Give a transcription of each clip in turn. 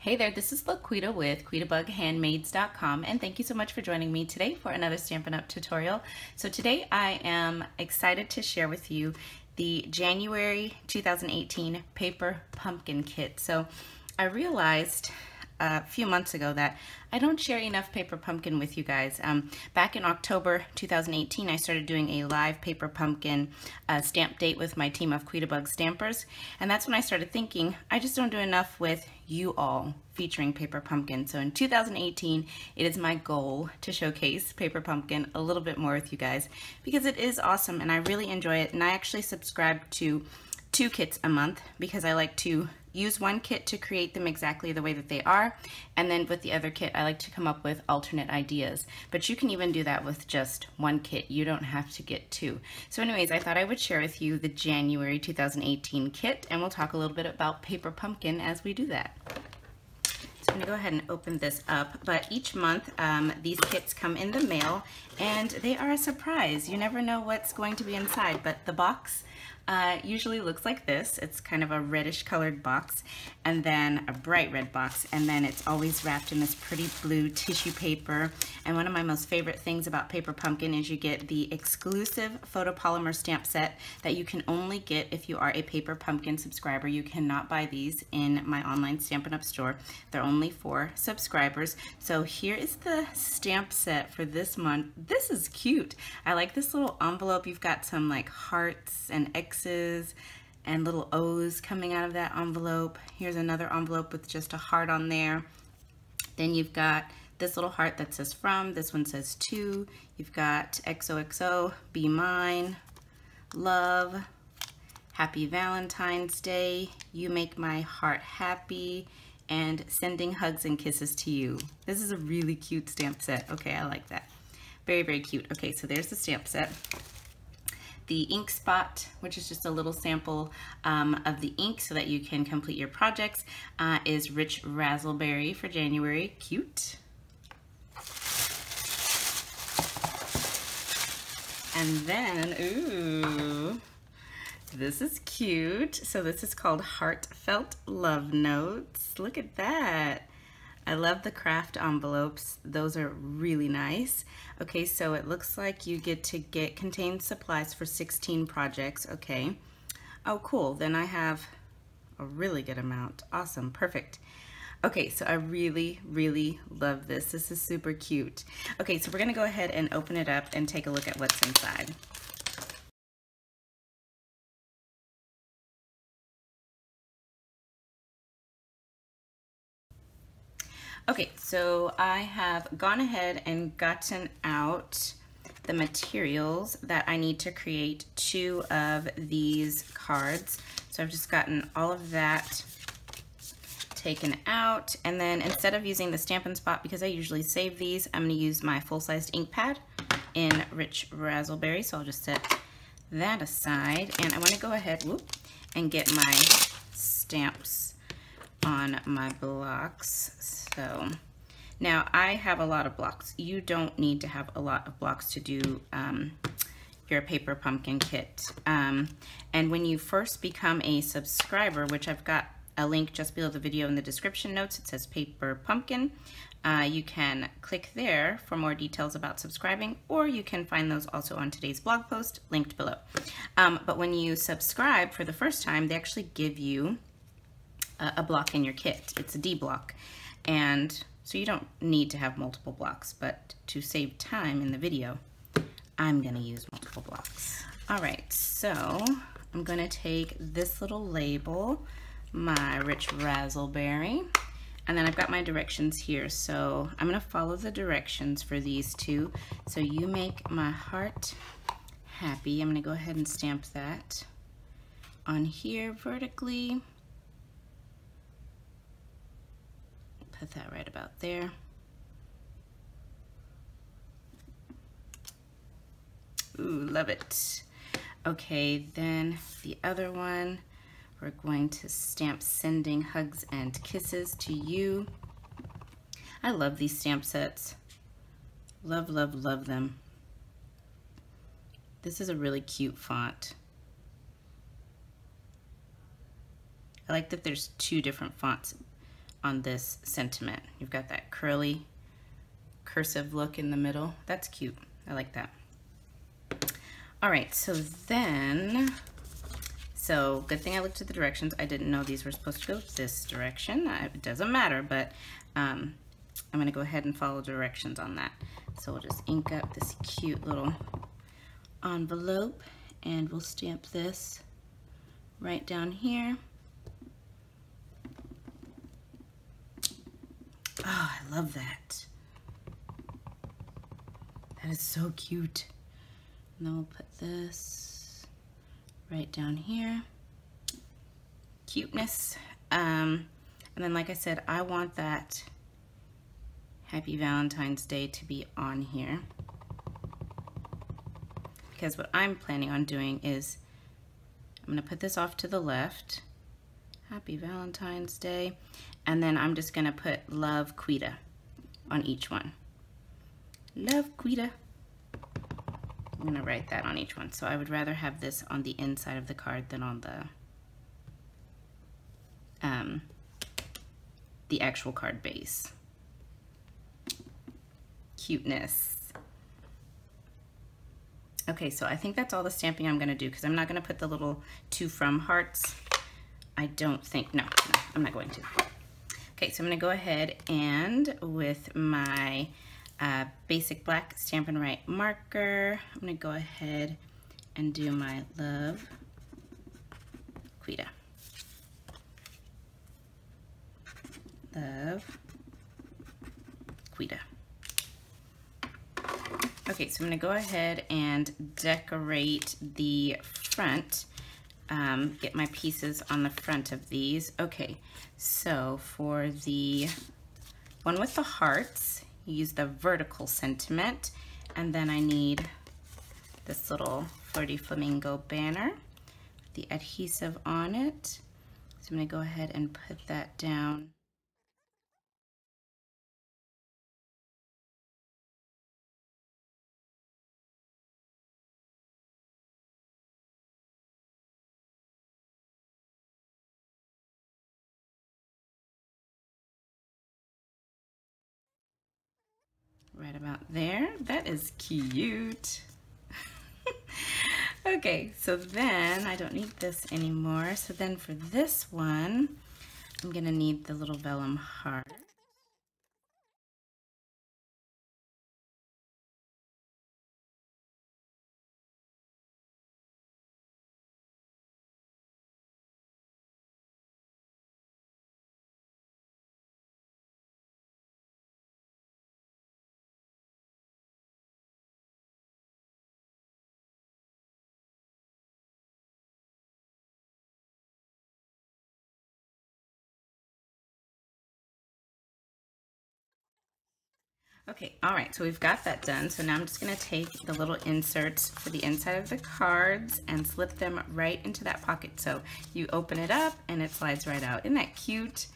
Hey there, this is LaQuita with QuitaBugHandmaids.com, and thank you so much for joining me today for another Stampin' Up! Tutorial. So today I am excited to share with you the January 2018 Paper Pumpkin Kit. So I realized a few months ago that I don't share enough paper pumpkin with you guys. Back in October 2018, I started doing a live paper pumpkin stamp date with my team of QuitaBug stampers, and that's when I started thinking I just don't do enough with you all featuring paper pumpkin. So in 2018, it is my goal to showcase paper pumpkin a little bit more with you guys because it is awesome and I really enjoy it. And I actually subscribe to 2 kits a month because I like to use one kit to create them exactly the way that they are, and then with the other kit I like to come up with alternate ideas. But you can even do that with just one kit. You don't have to get 2. So anyways, I thought I would share with you the January 2018 kit, and we'll talk a little bit about paper pumpkin as we do that. So I'm going to go ahead and open this up, but each month these kits come in the mail and they are a surprise. You never know what's going to be inside, but the box usually looks like this. It's kind of a reddish colored box, and then a bright red box, and then it's always wrapped in this pretty blue tissue paper. And one of my most favorite things about paper pumpkin is you get the exclusive photopolymer stamp set that you can only get if you are a paper pumpkin subscriber. You cannot buy these in my online Stampin' Up! Store. They're only for subscribers. So here is the stamp set for this month. This is cute. I like this little envelope. You've got some like hearts and X's and little O's coming out of that envelope. Here's another envelope with just a heart on there. Then you've got this little heart that says from. This one says to. You've got XOXO, be mine, love, happy Valentine's Day, you make my heart happy, and sending hugs and kisses to you. This is a really cute stamp set. Okay, I like that. Very, very cute. Okay, so there's the stamp set. The ink spot, which is just a little sample of the ink so that you can complete your projects, is Rich Razzleberry for January. Cute. And then, ooh, this is cute. So this is called Heartfelt Love Notes. Look at that. I love the craft envelopes. Those are really nice. Okay, so it looks like you get to contain supplies for 16 projects. Okay. Oh, cool. Then I have a really good amount. Awesome. Perfect. Okay, so I really, really love this. This is super cute. Okay, so we're going to go ahead and open it up and take a look at what's inside. Okay, so I have gone ahead and gotten out the materials that I need to create 2 of these cards. So I've just gotten all of that taken out, and then instead of using the Stampin' Spot, because I usually save these, I'm going to use my full-sized ink pad in Rich Razzleberry. So I'll just set that aside, and I want to go ahead and get my stamps on my blocks. So now I have a lot of blocks. You don't need to have a lot of blocks to do your paper pumpkin kit. And when you first become a subscriber, which I've got a link just below the video in the description notes, it says paper pumpkin. You can click there for more details about subscribing, or you can find those also on today's blog post linked below. But when you subscribe for the first time, they actually give you a block in your kit. It's a D block, and so you don't need to have multiple blocks, but to save time in the video, I'm gonna use multiple blocks. All right, so I'm gonna take this little label, my Rich Razzleberry, and then I've got my directions here. So I'm gonna follow the directions for these 2. So you make my heart happy. I'm gonna go ahead and stamp that on here vertically. Put that right about there. Ooh, love it. Okay, then the other one, we're going to stamp sending hugs and kisses to you. I love these stamp sets. Love, love, love them. This is a really cute font. I like that there's 2 different fonts on this sentiment. You've got that curly cursive look in the middle. That's cute. I like that. All right, so then, good thing I looked at the directions. I didn't know these were supposed to go this direction. It doesn't matter, but I'm gonna go ahead and follow directions on that. So we'll just ink up this cute little envelope and we'll stamp this right down here. Oh, I love that. That is so cute. And then we'll put this right down here. Cuteness. And then, like I said, I want that Happy Valentine's Day to be on here. Because what I'm planning on doing is I'm going to put this off to the left. Happy Valentine's Day. And then I'm just going to put Love Quita on each one. Love Quita. I'm going to write that on each one. So I would rather have this on the inside of the card than on the actual card base. Cuteness. Okay, so I think that's all the stamping I'm going to do because I'm not going to put the little to from hearts. I don't think, no, I'm not going to. Okay, so I'm going to go ahead and with my basic black Stampin' Write marker, I'm going to go ahead and do my Love Quita. Love Quita. Okay, so I'm going to go ahead and decorate the front, get my pieces on the front of these. Okay, so for the one with the hearts, you use the vertical sentiment, and then I need this little Flirty Flamingo banner with the adhesive on it. So I'm going to go ahead and put that down. Right about there. That is cute. Okay, so then I don't need this anymore. So then for this one, I'm gonna need the little vellum heart. Okay, all right, so we've got that done. So now I'm just gonna take the little inserts for the inside of the cards and slip them right into that pocket. So you open it up and it slides right out. Isn't that cute?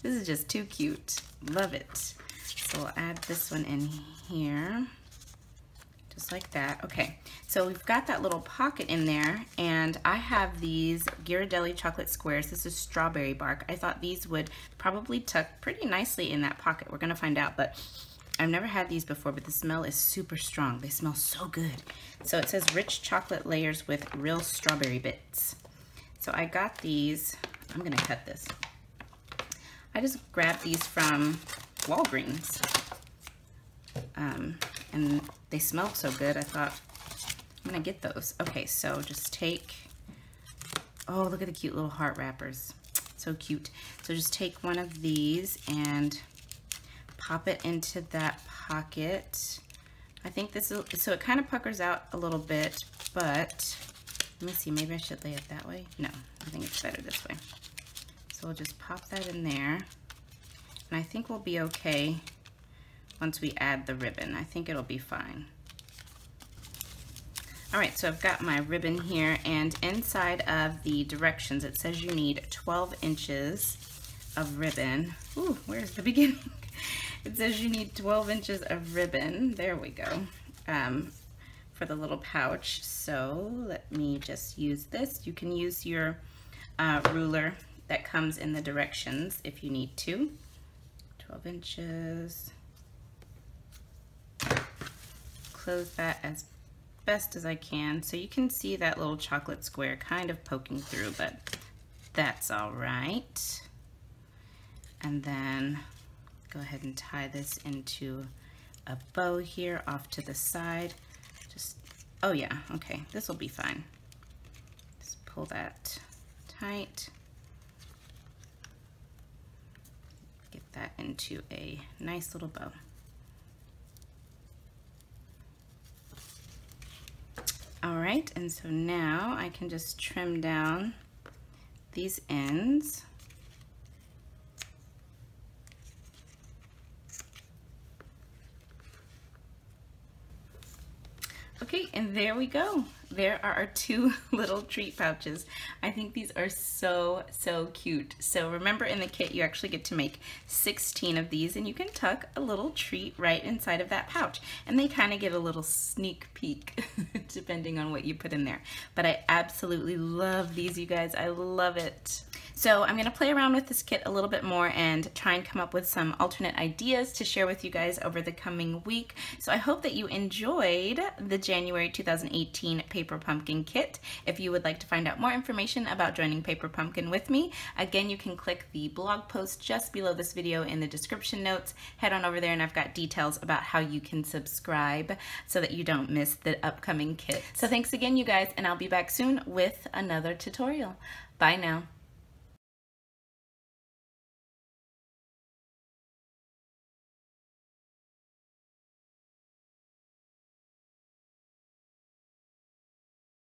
This is just too cute. Love it. So we'll add this one in here, just like that. Okay, so we've got that little pocket in there, and I have these Ghirardelli chocolate squares. This is strawberry bark. I thought these would probably tuck pretty nicely in that pocket. We're gonna find out, but I've never had these before, but the smell is super strong. They smell so good. So it says rich chocolate layers with real strawberry bits. So I got these. I'm gonna cut this. I just grabbed these from Walgreens. And they smelled so good, I thought, I'm gonna get those. Okay, so just take, oh, look at the cute little heart wrappers. So cute. So just take one of these and pop it into that pocket. I think this is, so it kind of puckers out a little bit, but let me see, maybe I should lay it that way. No, I think it's better this way. So we'll just pop that in there. And I think we'll be okay once we add the ribbon. I think it'll be fine. All right, so I've got my ribbon here, and inside of the directions, it says you need 12 inches of ribbon. Ooh, where's the beginning? It says you need 12 inches of ribbon. There we go. For the little pouch. So let me just use this. You can use your ruler that comes in the directions if you need to. 12 inches. Close that as best as I can so you can see that little chocolate square kind of poking through, but that's all right. And then go ahead and tie this into a bow here off to the side. Just, oh yeah, okay, this will be fine. Just pull that tight. Get that into a nice little bow. All right, and so now I can just trim down these ends. Okay, and there we go. There are our two little treat pouches. I think these are so, so cute. So remember, in the kit, you actually get to make 16 of these, and you can tuck a little treat right inside of that pouch. And they kind of get a little sneak peek, depending on what you put in there. But I absolutely love these, you guys. I love it. So I'm gonna play around with this kit a little bit more and try and come up with some alternate ideas to share with you guys over the coming week. So I hope that you enjoyed the January 2018 Paper Pumpkin Kit. If you would like to find out more information about joining Paper Pumpkin with me, again, you can click the blog post just below this video in the description notes. Head on over there and I've got details about how you can subscribe so that you don't miss the upcoming kit. So thanks again, you guys, and I'll be back soon with another tutorial. Bye now.